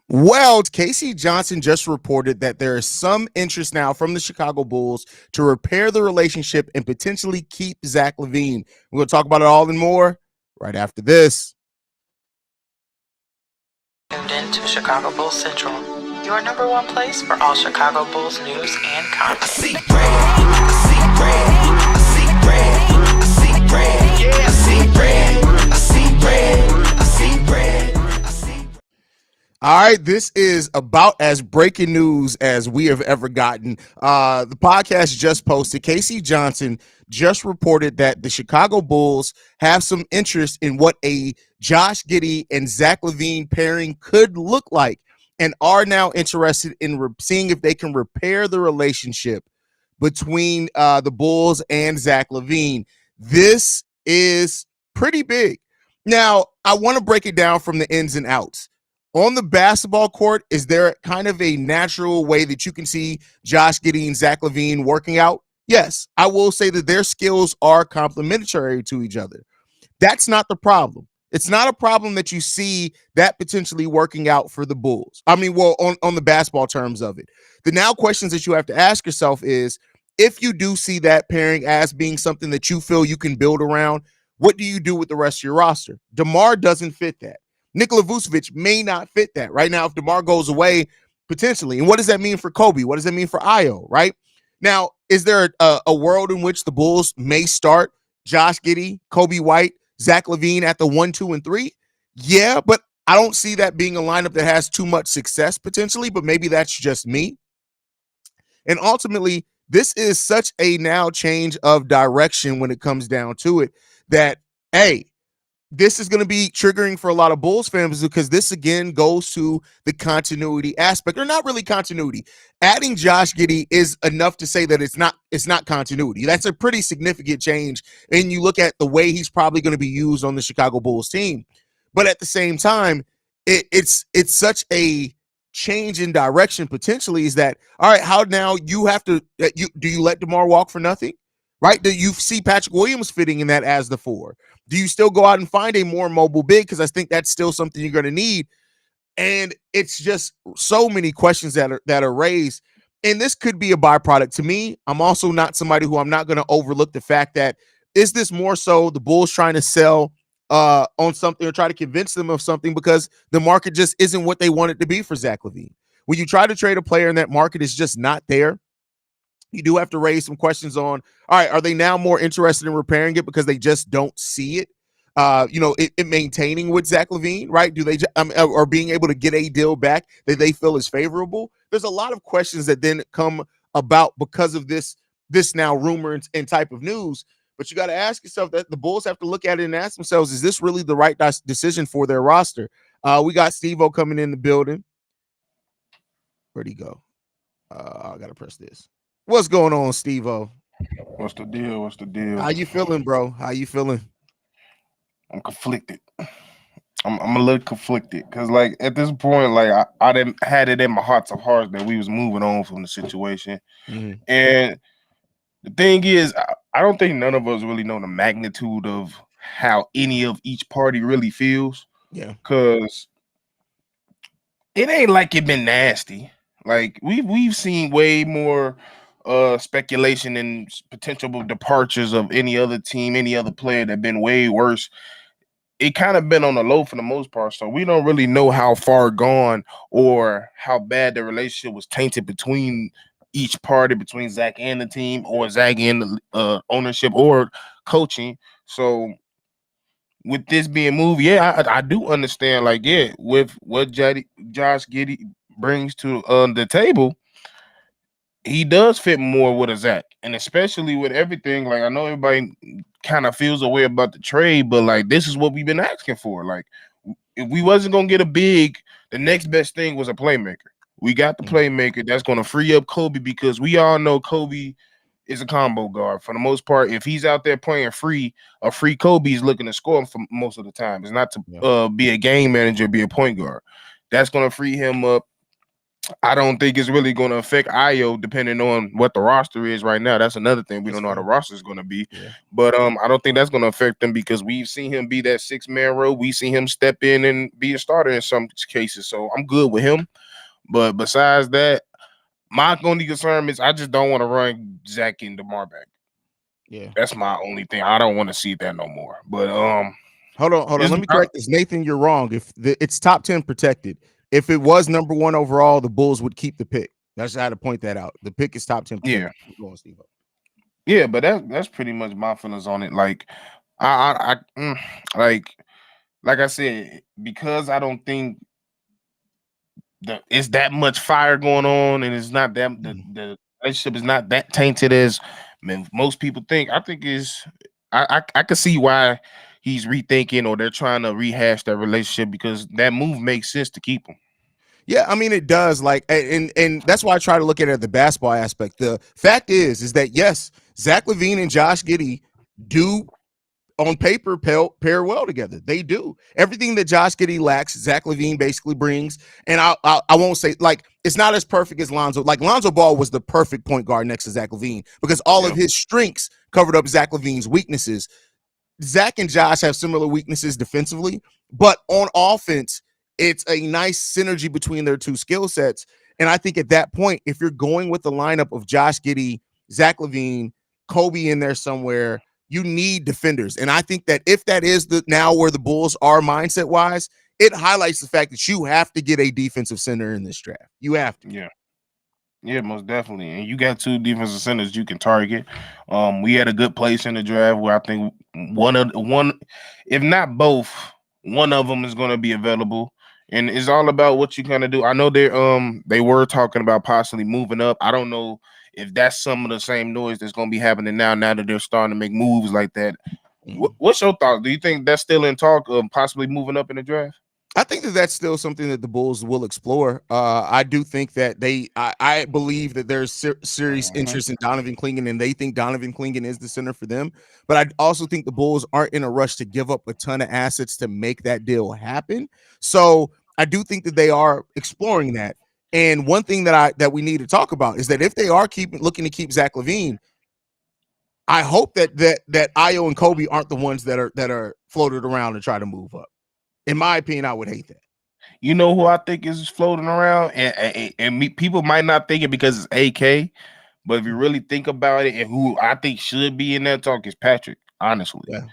Well, Casey Johnson just reported that there is some interest now from the Chicago Bulls to repair the relationship and potentially keep Zach Lavine. We're going to talk about it all and more right after this. Tuned in to Chicago Bulls Central, your number one place for all Chicago Bulls news and content. I see red, I see red, I see red, I see red, yeah, I see red, I see red, I see red, I see red. All right, this is about as breaking news as we have ever gotten. The podcast just posted. Casey Johnson just reported that the Chicago Bulls have some interest in what a Josh Giddey and Zach Lavine pairing could look like, and are now interested in seeing if they can repair the relationship between the Bulls and Zach Lavine. This is pretty big. Now, I want to break it down from the ins and outs. On the basketball court, is there kind of a natural way that you can see Josh Giddey and Zach Lavine working out? Yes, I will say that their skills are complementary to each other. That's not the problem. It's not a problem that you see that potentially working out for the Bulls. I mean, well, on the basketball terms of it. The now questions that you have to ask yourself is, if you do see that pairing as being something that you feel you can build around, what do you do with the rest of your roster? DeMar doesn't fit that. Nikola Vucevic may not fit that. Right now, if DeMar goes away, potentially. And what does that mean for Kobe? What does that mean for Io, right? Now, is there a world in which the Bulls may start Josh Giddey, Kobe White, Zach Lavine at the 1, 2, and 3? Yeah, but I don't see that being a lineup that has too much success potentially, but maybe that's just me. And ultimately, this is such a now change of direction when it comes down to it that, hey, this is going to be triggering for a lot of Bulls fans, because this again goes to the continuity aspect, or not really continuity. Adding Josh Giddey is enough to say that it's not continuity. That's a pretty significant change, and you look at the way he's probably going to be used on the Chicago Bulls team. But at the same time, it's such a change in direction potentially. Is that all right? How now you have to do you let DeMar walk for nothing? Right? Do you see Patrick Williams fitting in that as the 4? Do you still go out and find a more mobile big? Because I think that's still something you're going to need. And it's just so many questions that are raised. And this could be a byproduct. To me, I'm also not somebody who I'm not going to overlook the fact that, is this more so the Bulls trying to sell on something or try to convince them of something because the market just isn't what they want it to be for Zach Lavine? When you try to trade a player and that market is just not there, you do have to raise some questions on, all right, are they now more interested in repairing it because they just don't see it? It maintaining with Zach Lavine, right? Do they or being able to get a deal back that they feel is favorable? There's a lot of questions that then come about because of this now rumor and type of news. But you got to ask yourself, that the Bulls have to look at it and ask themselves, is this really the right decision for their roster? We got Steve-O coming in the building. Where'd he go? I got to press this. What's going on, Steve-O? What's the deal? What's the deal? How you feeling, bro? How you feeling? I'm conflicted. I'm a little conflicted because, like, at this point, like I didn't had it in my hearts of hearts that we was moving on from the situation. Mm-hmm. And the thing is, I don't think none of us really know the magnitude of how any of each party really feels. Yeah, because it ain't like it been nasty. Like we've seen way more speculation and potential departures of any other team, any other player that been way worse. It kind of been on the low for the most part, so we don't really know how far gone or how bad the relationship was tainted between each party, between Zach and the team, or Zach and the ownership or coaching. So with this being moved, yeah, I do understand. Like, yeah, with what Josh Giddey brings to the table, he does fit more with a Zach, and especially with everything. Like, I know everybody kind of feels a way about the trade, but like, this is what we've been asking for. Like, if we wasn't gonna get a big, the next best thing was a playmaker. We got the playmaker that's gonna free up Kobe, because we all know Kobe is a combo guard for the most part. If he's out there playing free, a free Kobe is looking to score him for most of the time. It's not to be a game manager, be a point guard. That's gonna free him up. I don't think it's really going to affect Io depending on what the roster is right now. That's another thing. We That's don't know how the fair. roster is going to be. Yeah. But I don't think that's going to affect them because we've seen him be that 6-man row. We see him step in and be a starter in some cases. So I'm good with him. But besides that, my only concern is I just don't want to run Zach and DeMar back. Yeah. That's my only thing. I don't want to see that no more. But Hold on. Let me correct this, Nathan. You're wrong. If it's top 10 protected, if it was number 1 overall, the Bulls would keep the pick. That's how to point that out. The pick is top 10 protected. Yeah. Go on, Steve. Yeah, but that's pretty much my feelings on it. Like like I said, because I don't think that it's that much fire going on, and it's not that the relationship is not that tainted as most people think. I think I can see why he's rethinking or they're trying to rehash that relationship because that move makes sense to keep him. Yeah, I mean it does. Like, and that's why I try to look at it the basketball aspect. The fact is that yes, Zach Lavine and Josh Giddey do on paper pair well together. They do everything that Josh Giddey lacks. Zach Lavine basically brings, and I won't say like it's not as perfect as Lonzo. Like Lonzo Ball was the perfect point guard next to Zach Lavine because all of his strengths covered up Zach Lavine's weaknesses. Zach and Josh have similar weaknesses defensively, but on offense, it's a nice synergy between their two skill sets. And I think at that point, if you're going with the lineup of Josh Giddey, Zach Lavine, Kobe in there somewhere, you need defenders. And I think that if that is the now where the Bulls are mindset wise, it highlights the fact that you have to get a defensive center in this draft. You have to. Yeah. Yeah, most definitely. And you got 2 defensive centers you can target. We had a good place in the draft where I think one, if not both, one of them is going to be available. And it's all about what you kind of do. I know they were talking about possibly moving up. I don't know if that's some of the same noise that's going to be happening now that they're starting to make moves like that. What's your thought? Do you think that's still in talk of possibly moving up in the draft? I think that that's still something that the Bulls will explore. I do think that I believe that there's serious interest in Donovan Clingan, and they think Donovan Clingan is the center for them. But I also think the Bulls aren't in a rush to give up a ton of assets to make that deal happen. So I do think that they are exploring that. And one thing that we need to talk about is that if they are looking to keep Zach Lavine, I hope that Io and Kobe aren't the ones that are floated around and try to move up. In my opinion, I would hate that. You know who I think is floating around, and people might not think it because it's AK, but if you really think about it, and who I think should be in that talk is Patrick. Honestly, Yeah.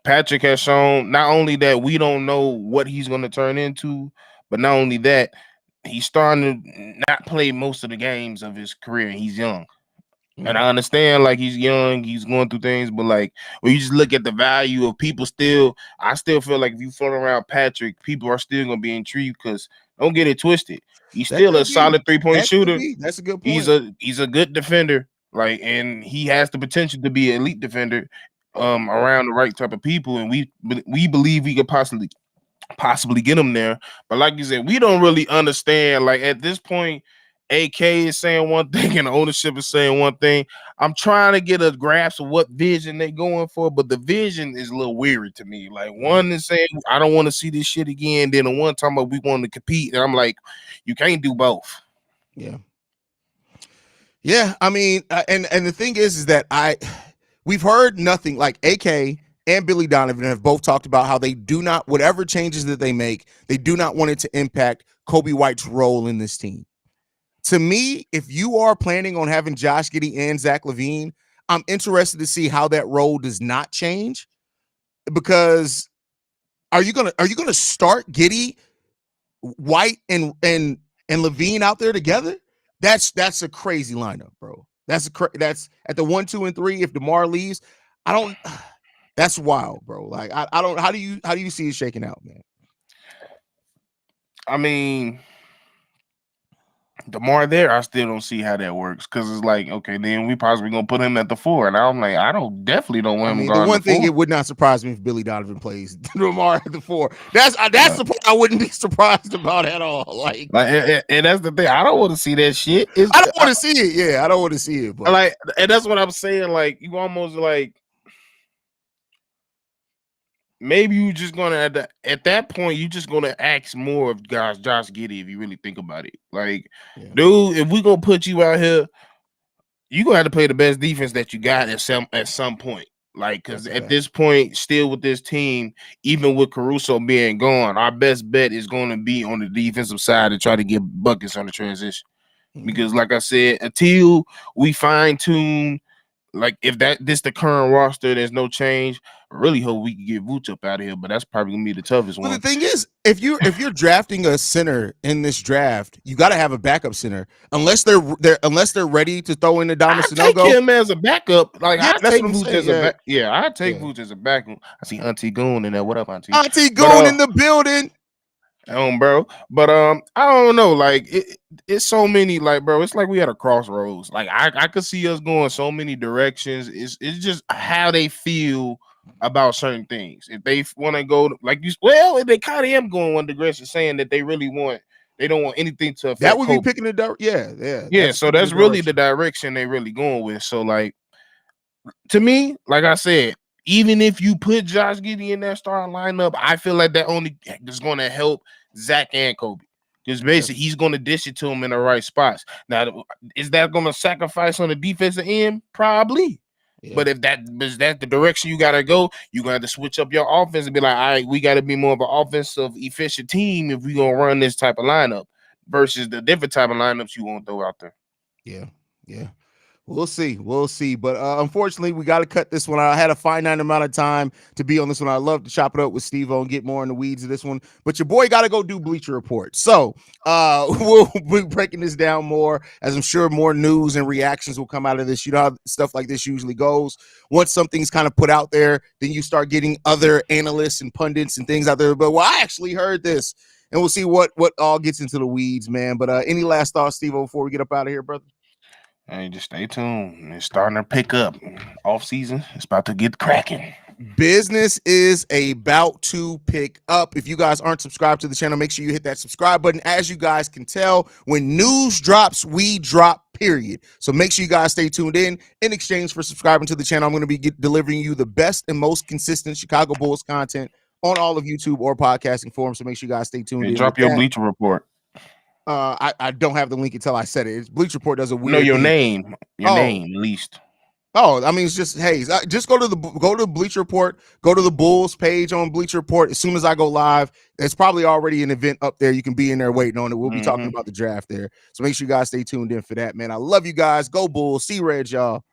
Patrick has shown not only that we don't know what he's going to turn into, but not only that, he's starting to not play most of the games of his career. And he's young. And I understand, like, he's young, he's going through things, but like when you just look at the value of people I still feel like if you float around Patrick, people are still gonna be intrigued because don't get it twisted. He's still a solid 3-point shooter. That's a good point. He's a good defender, like, and he has the potential to be an elite defender around the right type of people, and we believe we could possibly get him there. But like you said, we don't really understand. Like at this point, AK is saying one thing and the ownership is saying one thing. I'm trying to get a grasp of what vision they're going for, but the vision is a little weary to me. Like one is saying, I don't want to see this shit again. Then the one time we want to compete. And I'm like, you can't do both. Yeah. Yeah. I mean, and the thing is that we've heard nothing. Like AK and Billy Donovan have both talked about how they do not, whatever changes that they make, they do not want it to impact Kobe White's role in this team. To me, if you are planning on having Josh Giddey and Zach Lavine, I'm interested to see how that role does not change. Because are you gonna start Giddey, White, and Lavine out there together? That's a crazy lineup, bro. That's at the 1, 2, and 3. If DeMar leaves, I don't. That's wild, bro. Like I don't. How do you see it shaking out, man? I mean, DeMar there, I still don't see how that works because it's like, okay, then we possibly gonna put him at the 4, and I'm like, definitely don't want him. The one thing, it would not surprise me if Billy Donovan plays DeMar at the 4. That's the part I wouldn't be surprised about at all. Like and that's the thing. I don't want to see that shit. I don't want to see it. Yeah, I don't want to see it. But like, and that's what I'm saying. Like, you almost like. maybe you just gonna at that point you just gonna ask more of guys Josh Giddey if you really think about it. Like, Yeah. dude, if we gonna put you out here, you gonna have to play the best defense that you got at some point. Like, because That's a at fact. this point, still with this team, even with Caruso being gone, our best bet is going to be on the defensive side to try to get buckets on the transition. Because, like I said, until we fine tune, like if this the current roster, there's no change. I really hope we can get Vooch up out of here, but that's probably gonna be the toughest But the one. thing is, if you're drafting a center in this draft, you got to have a backup center, unless they're ready to throw in the Dama I take Sanogo. him as a backup. Like Yeah, I that's take what I'm Vooch saying. as a Yeah, back. Yeah, I take yeah. Vooch as a backup. I see Auntie Goon in there. What up, Auntie? Auntie But Goon in the building. bro. But I don't know. Like it's so many. Like, bro, it's like we had a crossroads. Like I could see us going so many directions. It's just how they feel about certain things. If they want to go like you, well, if they kind of am going one direction, saying that they don't want anything to That affect would be Kobe. picking the yeah. Yeah, That's so picking the that's really the direction. direction they really going with. So like to me, like I said, even if you put Josh Giddey in that starting lineup, I feel like that only is going to help Zach and Kobe. Because basically he's going to dish it to him in the right spots. Now, is that going to sacrifice on the defensive end? Probably. Yeah. But if that's the direction you got to go, you got to switch up your offense and be like, all right, we got to be more of an offensive efficient team if we're going to run this type of lineup versus the different type of lineups you want to throw out there. Yeah. We'll see. But unfortunately, we got to cut this one out. I had a finite amount of time to be on this one. I'd love to chop it up with Steve-O and get more in the weeds of this one. But your boy got to go do Bleacher Report. So we'll be breaking this down more, as I'm sure more news and reactions will come out of this. You know how stuff like this usually goes. Once something's kind of put out there, then you start getting other analysts and pundits and things out there. But I actually heard this. And we'll see what all gets into the weeds, man. But any last thoughts, Steve-O, before we get up out of here, brother? Hey, just stay tuned. It's starting to pick up. Off season, it's about to get cracking. Business is about to pick up. If you guys aren't subscribed to the channel, make sure you hit that subscribe button. As you guys can tell, when news drops, we drop, period. So make sure you guys stay tuned in exchange for subscribing to the channel. I'm going to be delivering you the best and most consistent Chicago Bulls content on all of YouTube or podcasting forums. So make sure you guys stay tuned in. Drop your Bleacher Report. I don't have the link until I said it. It's Bleacher Report does a weird No, your thing. name. Your name, at least. Oh, I mean, it's just Haize. Just go to Bleacher Report, go to the Bulls page on Bleacher Report. As soon as I go live, there's probably already an event up there. You can be in there waiting on it. We'll be talking about the draft there. So make sure you guys stay tuned in for that, man. I love you guys. Go Bulls. See Red, y'all.